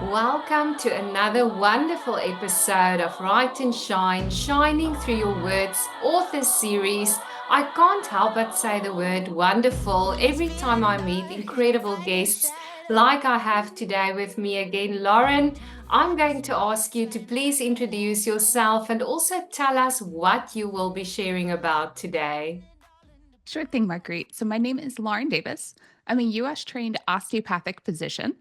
Welcome to another wonderful episode of Write and Shine, Shining Through Your Words author series. I can't help but say the word wonderful every time I meet incredible guests like I have today with me again. Lauren, I'm going to ask you to please introduce yourself and also tell us what you will be sharing about today. Sure thing, Marguerite. So, my name is Lauren Davis. I'm a US trained osteopathic physician.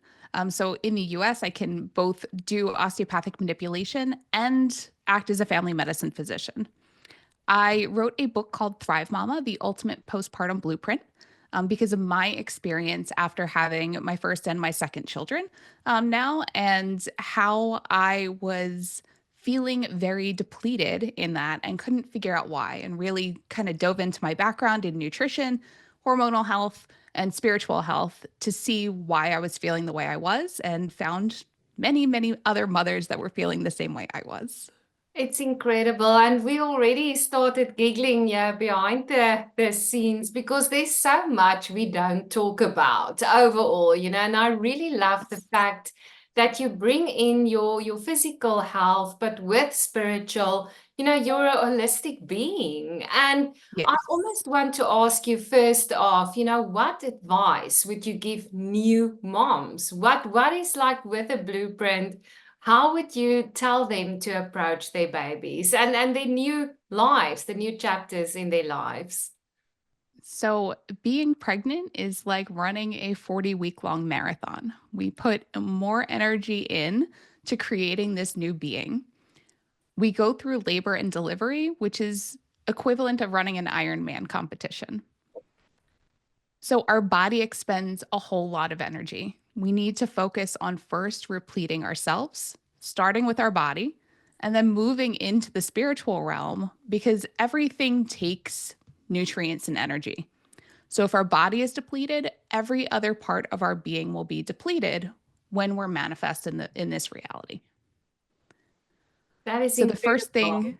So, in the US, I can both do osteopathic manipulation and act as a family medicine physician. I wrote a book called Thrive Mama, the ultimate postpartum blueprint, because of my experience after having my first and my second children now, and how I was feeling very depleted in that and couldn't figure out why, and really kind of dove into my background in nutrition, hormonal health, and spiritual health to see why I was feeling the way I was, and found many, many other mothers that were feeling the same way I was. It's incredible. And we already started giggling, yeah, behind the scenes because there's so much we don't talk about overall, and I really love the fact that you bring in your physical health, but with spiritual, you're a holistic being. And I Yes. almost want to ask you first off, what advice would you give new moms? What is like with a blueprint? How would you tell them to approach their babies and their new lives, the new chapters in their lives? So, being pregnant is like running a 40-week long marathon. We put more energy in to creating this new being. We go through labor and delivery, which is equivalent of running an Ironman competition. So, our body expends a whole lot of energy. We need to focus on first repleting ourselves, starting with our body, and then moving into the spiritual realm because everything takes nutrients and energy. So if our body is depleted, every other part of our being will be depleted when we're manifest in this reality. That is So incredible.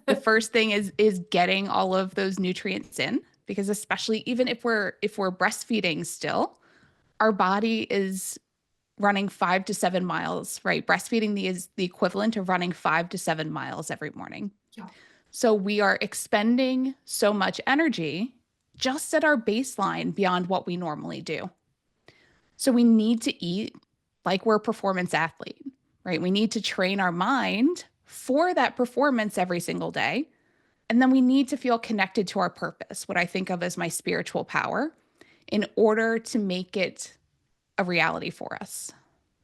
the first thing is getting all of those nutrients in, because especially even if we're breastfeeding still, our body is running 5 to 7 miles, right? Breastfeeding is the equivalent of running 5 to 7 miles every morning. Yeah. So we are expending so much energy just at our baseline beyond what we normally do. So we need to eat like we're a performance athlete, right? We need to train our mind for that performance every single day. And then we need to feel connected to our purpose, what I think of as my spiritual power, in order to make it a reality for us.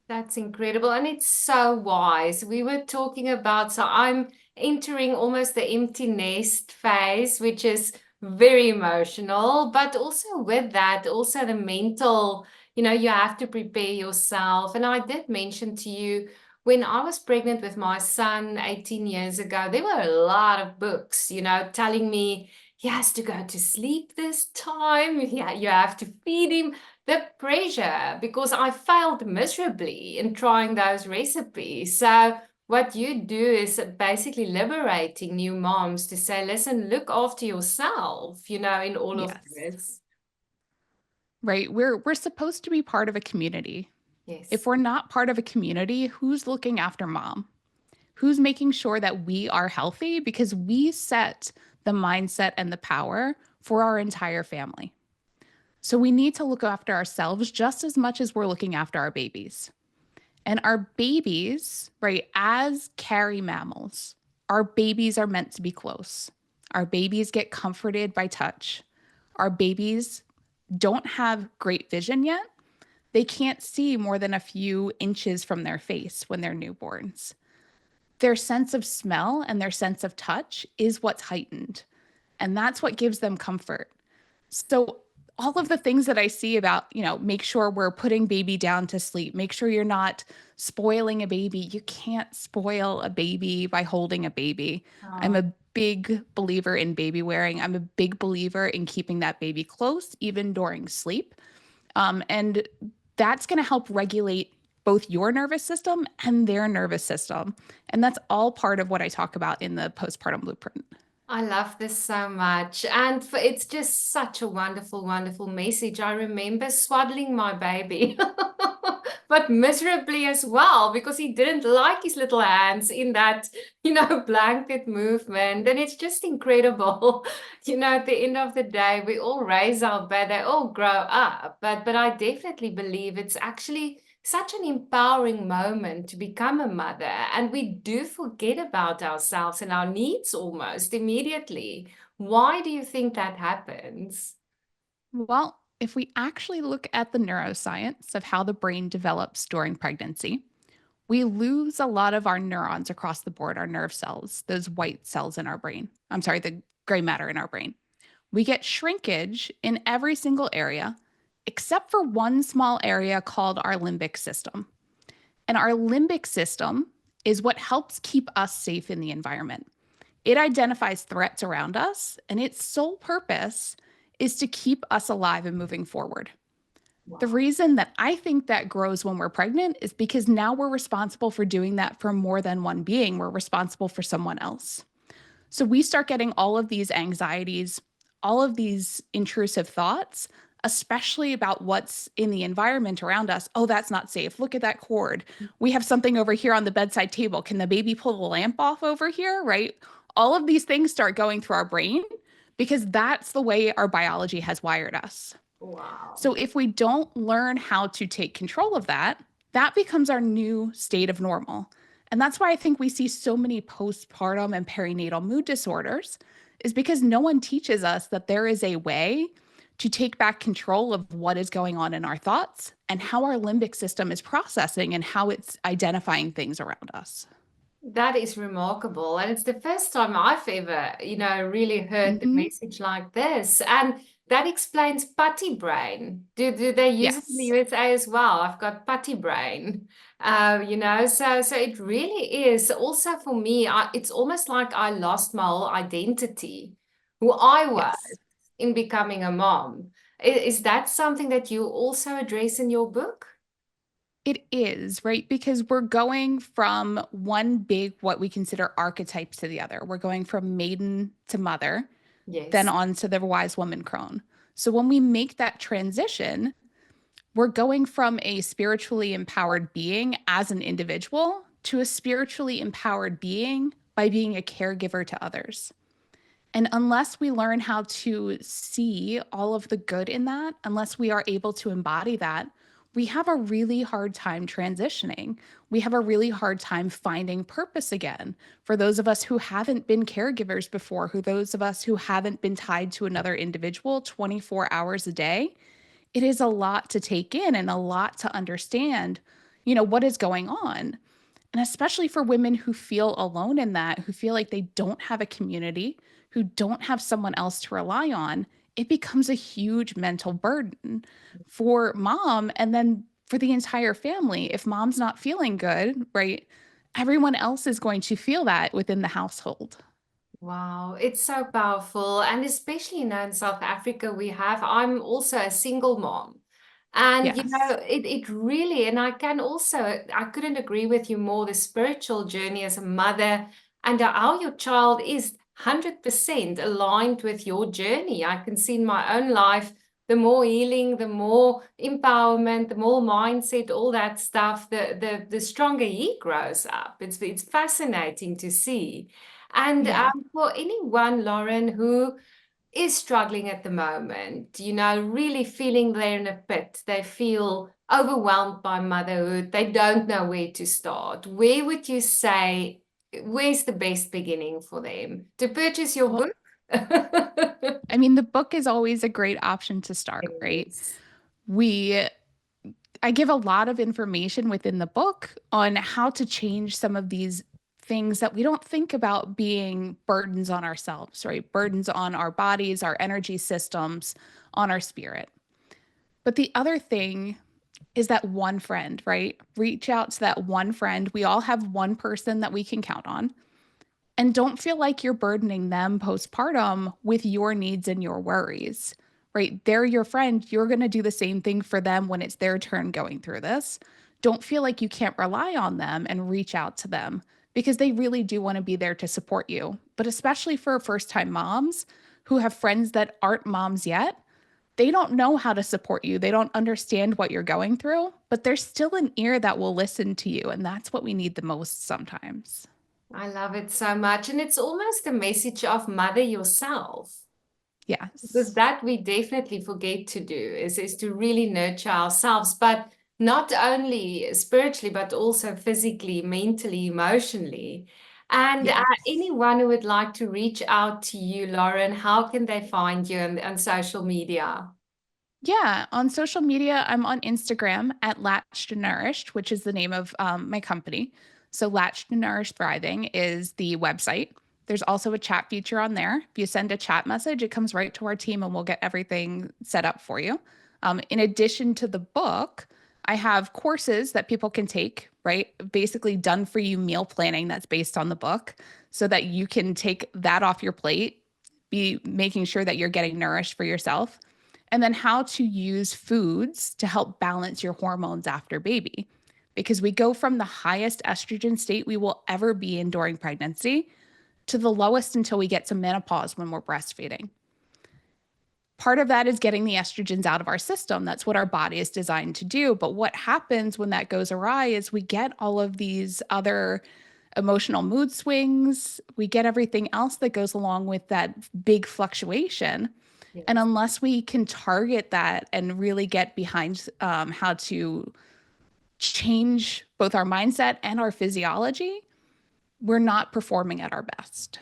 That's incredible. And it's so wise. We were talking about, so I'm entering almost the empty nest phase, which is very emotional, but also with that, also the mental, you have to prepare yourself. And I did mention to you when I was pregnant with my son 18 years ago, there were a lot of books, telling me he has to go to sleep this time. Yeah, you have to feed him the pressure because I failed miserably in trying those recipes. So, what you do is basically liberating new moms to say, listen, look after yourself, in all of Yes. this. Right. We're supposed to be part of a community. If Yes. we're not part of a community, who's looking after mom? Who's making sure that we are healthy? Because we set the mindset and the power for our entire family. So we need to look after ourselves just as much as we're looking after our babies. And our babies, right, as carry mammals, our babies are meant to be close. Our babies get comforted by touch. Our babies don't have great vision yet. They can't see more than a few inches from their face when they're newborns. Their sense of smell and their sense of touch is what's heightened. And that's what gives them comfort. So, all of the things that I see about, make sure we're putting baby down to sleep, make sure you're not spoiling a baby. You can't spoil a baby by holding a baby. I'm a big believer in baby wearing. I'm a big believer in keeping that baby close, even during sleep. And that's going to help regulate both your nervous system and their nervous system. And that's all part of what I talk about in the postpartum blueprint. I love this so much. And it's just such a wonderful, wonderful message. I remember swaddling my baby but miserably as well because he didn't like his little hands in that, blanket movement. And it's just incredible. At the end of the day, we all raise our bed, they all grow up. But I definitely believe it's actually such an empowering moment to become a mother. And we do forget about ourselves and our needs almost immediately. Why do you think that happens? Well, if we actually look at the neuroscience of how the brain develops during pregnancy, we lose a lot of our neurons across the board, our nerve cells, those white cells in our brain. I'm sorry, the gray matter in our brain. We get shrinkage in every single area except for one small area called our limbic system. And our limbic system is what helps keep us safe in the environment. It identifies threats around us, and its sole purpose is to keep us alive and moving forward. The Wow. reason that I think that grows when we're pregnant is because now we're responsible for doing that for more than one being. We're responsible for someone else. So we start getting all of these anxieties, all of these intrusive thoughts, especially about what's in the environment around us. Oh, that's not safe. Look at that cord. We have something over here on the bedside table. Can the baby pull the lamp off over here? Right? All of these things start going through our brain because that's the way our biology has wired us. Wow. So if we don't learn how to take control of that, that becomes our new state of normal. And that's why I think we see so many postpartum and perinatal mood disorders is because no one teaches us that there is a way to take back control of what is going on in our thoughts and how our limbic system is processing and how it's identifying things around us. That is remarkable. And it's the first time I've ever, really heard the Hmm. message like this. And that explains putty brain. Do they use it in the Yes. USA as well? I've got putty brain. So it really is. Also for me, it's almost like I lost my whole identity, who I was Yes. in becoming a mom. Is that something that you also address in your book? It is, right? Because we're going from one big, what we consider archetypes to the other. We're going from maiden to mother, then Yes. on to the wise woman crone. So when we make that transition, we're going from a spiritually empowered being as an individual to a spiritually empowered being by being a caregiver to others. And unless we learn how to see all of the good in that, unless we are able to embody that, we have a really hard time transitioning. We have a really hard time finding purpose again. For those of us who haven't been caregivers before, who those of us who haven't been tied to another individual 24 hours a day, it is a lot to take in and a lot to understand, what is going on. And especially for women who feel alone in that, who feel like they don't have a community, who don't have someone else to rely on, it becomes a huge mental burden for mom and then for the entire family. If mom's not feeling good, right? Everyone else is going to feel that within the household. Wow, it's so powerful. And especially, in South Africa, I'm also a single mom. And, Yes. it really, and I couldn't agree with you more, the spiritual journey as a mother and how your child is 100% aligned with your journey. I can see in my own life, the more healing, the more empowerment, the more mindset, all that stuff, the stronger he grows up. It's fascinating to see. And Yeah. for anyone, Lauren, who is struggling at the moment, really feeling they're in a pit, they feel overwhelmed by motherhood, they don't know where to start, where would you say, where's the best beginning for them to purchase your Well, book? I mean, the book is always a great option to start, right? Yes. We I give a lot of information within the book on how to change some of these things that we don't think about being burdens on ourselves, right? Burdens on our bodies, our energy systems, on our spirit. But the other thing is that one friend, right? Reach out to that one friend. We all have one person that we can count on. And don't feel like you're burdening them postpartum with your needs and your worries, right? They're your friend. You're going to do the same thing for them when it's their turn going through this. Don't feel like you can't rely on them and reach out to them because they really do want to be there to support you. But especially for first time moms who have friends that aren't moms yet, They don't know how to support you. They don't understand what you're going through, but there's still an ear that will listen to you. And that's what we need the most sometimes. I love it so much. And it's almost a message of mother yourself. Because Yes. that we definitely forget to do is to really nurture ourselves, but not only spiritually, but also physically, mentally, emotionally. And Yes. anyone who would like to reach out to you, Lauren, how can they find you on social media? Yeah, on social media, I'm on Instagram at Latched and Nourished, which is the name of my company. So, Latched and Nourished Thriving is the website. There's also a chat feature on there. If you send a chat message, it comes right to our team and we'll get everything set up for you. In addition to the book, I have courses that people can take, right? Basically, done for you meal planning that's based on the book so that you can take that off your plate, be making sure that you're getting nourished for yourself, and then how to use foods to help balance your hormones after baby. Because we go from the highest estrogen state we will ever be in during pregnancy to the lowest until we get to menopause when we're breastfeeding. Part of that is getting the estrogens out of our system. That's what our body is designed to do. But what happens when that goes awry is we get all of these other emotional mood swings. We get everything else that goes along with that big fluctuation. And Yes. unless we can target that and really get behind how to change both our mindset and our physiology, we're not performing at our best.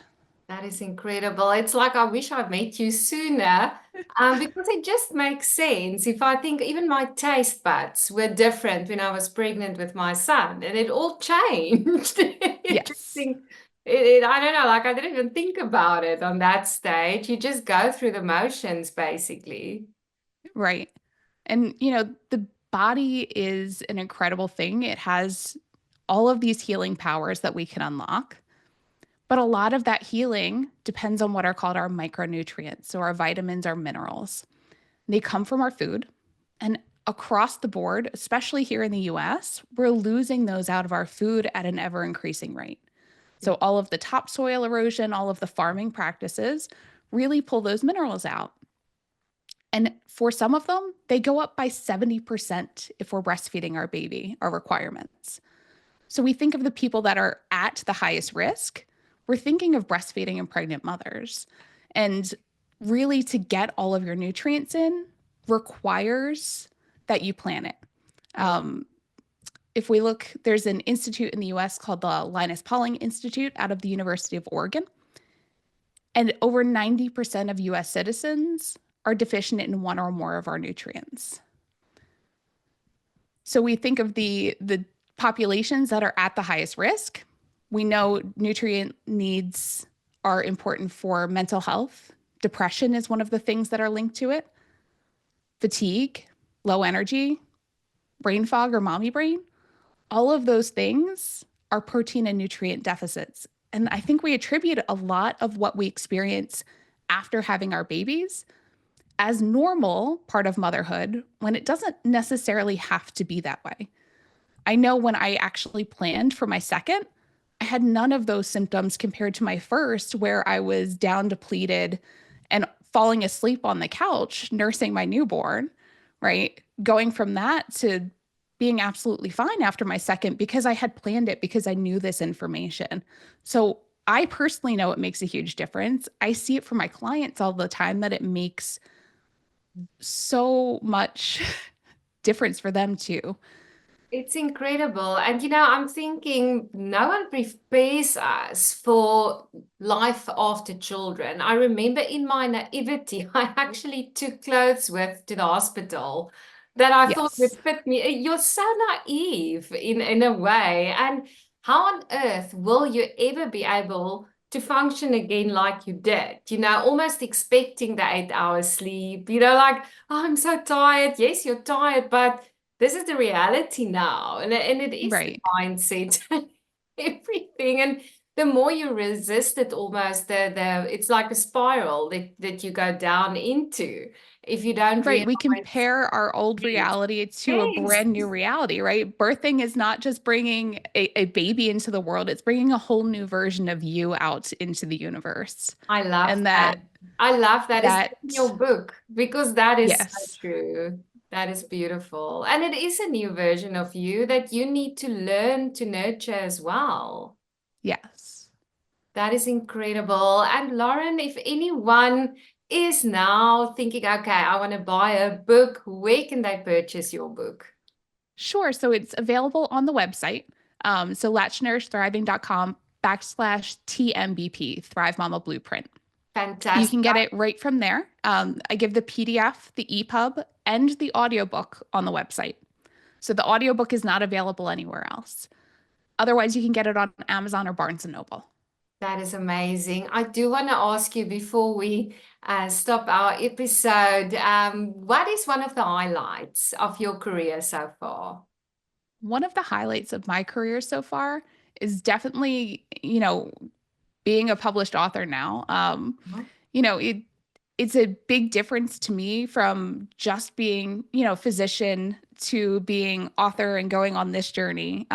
That is incredible. It's like I wish I'd met you sooner, because it just makes sense. If I think even my taste buds were different when I was pregnant with my son, and it all changed. Yes, Interesting. I don't know, like I didn't even think about it on that stage. You just go through the motions, basically. right. And, the body is an incredible thing. It has all of these healing powers that we can unlock. But a lot of that healing depends on what are called our micronutrients. So, our vitamins, our minerals. They come from our food. And across the board, especially here in the US, we're losing those out of our food at an ever increasing rate. So, all of the topsoil erosion, all of the farming practices really pull those minerals out. And for some of them, they go up by 70% if we're breastfeeding our baby, our requirements. So, we think of the people that are at the highest risk. We're thinking of breastfeeding and pregnant mothers. And really, to get all of your nutrients in requires that you plan it. Yeah. Um, if we look, there's an institute in the US called the Linus Pauling Institute out of the University of Oregon. And over 90% of US citizens are deficient in one or more of our nutrients. So we think of the populations that are at the highest risk. We know nutrient needs are important for mental health. Depression is one of the things that are linked to it. Fatigue, low energy, brain fog or mommy brain, all of those things are protein and nutrient deficits. And I think we attribute a lot of what we experience after having our babies as normal part of motherhood when it doesn't necessarily have to be that way. I know when I actually planned for my second, I had none of those symptoms compared to my first, where I was down depleted and falling asleep on the couch nursing my newborn, right? Going from that to being absolutely fine after my second because I had planned it, because I knew this information. So I personally know it makes a huge difference. I see it for my clients all the time that it makes so much difference for them too. It's incredible. And I'm thinking no one prepares us for life after children. I remember in my naivety, I actually took clothes with to the hospital that I thought would Yes. fit me. You're so naive in a way. And how on earth will you ever be able to function again like you did? Almost expecting the 8 hours sleep, like, oh, I'm so tired. Yes, you're tired, but this is the reality now, and it is the Right. mindset and everything. And the more you resist it, almost it's like a spiral that you go down into if you don't Right. We realize. compare our old Yes. reality to a Yes. brand new reality, right? Birthing is not just bringing a baby into the world, it's bringing a whole new version of you out into the universe. I love And that. that, I love that. Is that, in your book because that is so yes, true. That is beautiful. And it is a new version of you that you need to learn to nurture as well. yes. That is incredible. And Lauren, if anyone is now thinking, okay, I want to buy a book, where can they purchase your book? Sure. So it's available on the website. So latchnouristhriving.com/TMBP, Thrive Mama Blueprint. You Fantastic. can get it right from there. I give the PDF, the EPUB, and the audiobook on the website. So the audiobook is not available anywhere else. Otherwise, you can get it on Amazon or Barnes& and Noble. That is amazing. I do want to ask you before we stop our episode, what is one of the highlights of your career so far? One of the highlights of my career so far is definitely, being a published author now. Mhm. You know, it's a big difference to me from just being, physician to being author and going on this journey,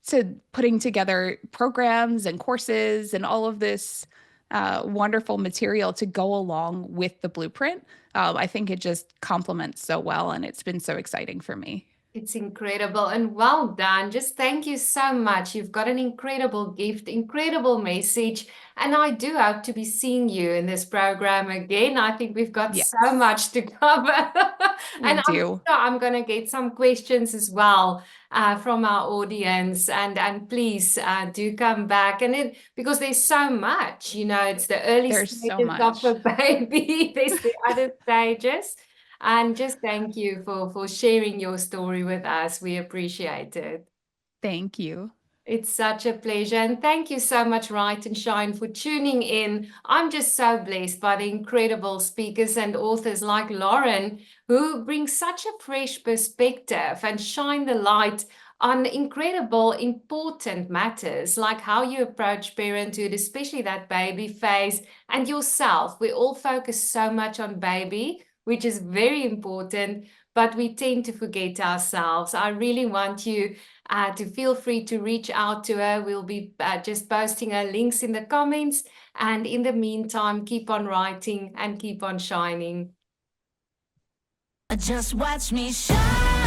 to putting together programs and courses and all of this wonderful material to go along with the blueprint. I think it just complements so well, and it's been so exciting for me. It's incredible and well done. Just thank you so much. You've got an incredible gift, incredible message. And I do hope to be seeing you in this program again. I think we've got so Yes, much to cover. we And I'm sure do. I'm going to get some questions as well from our audience. And please do come back. And because there's so much, it's the early There's so stages of a much. baby, there's the other stages. And just thank you for sharing your story with us. We appreciate it. Thank you. It's such a pleasure. And thank you so much, Write and Shine, for tuning in. I'm just so blessed by the incredible speakers and authors like Lauren, who bring such a fresh perspective and shine the light on incredible, important matters like how you approach parenthood, especially that baby phase, and yourself. We all focus so much on baby, which is very important, but we tend to forget ourselves. I really want you to feel free to reach out to her. We'll be just posting her links in the comments. And in the meantime, keep on writing and keep on shining. Just watch me shine.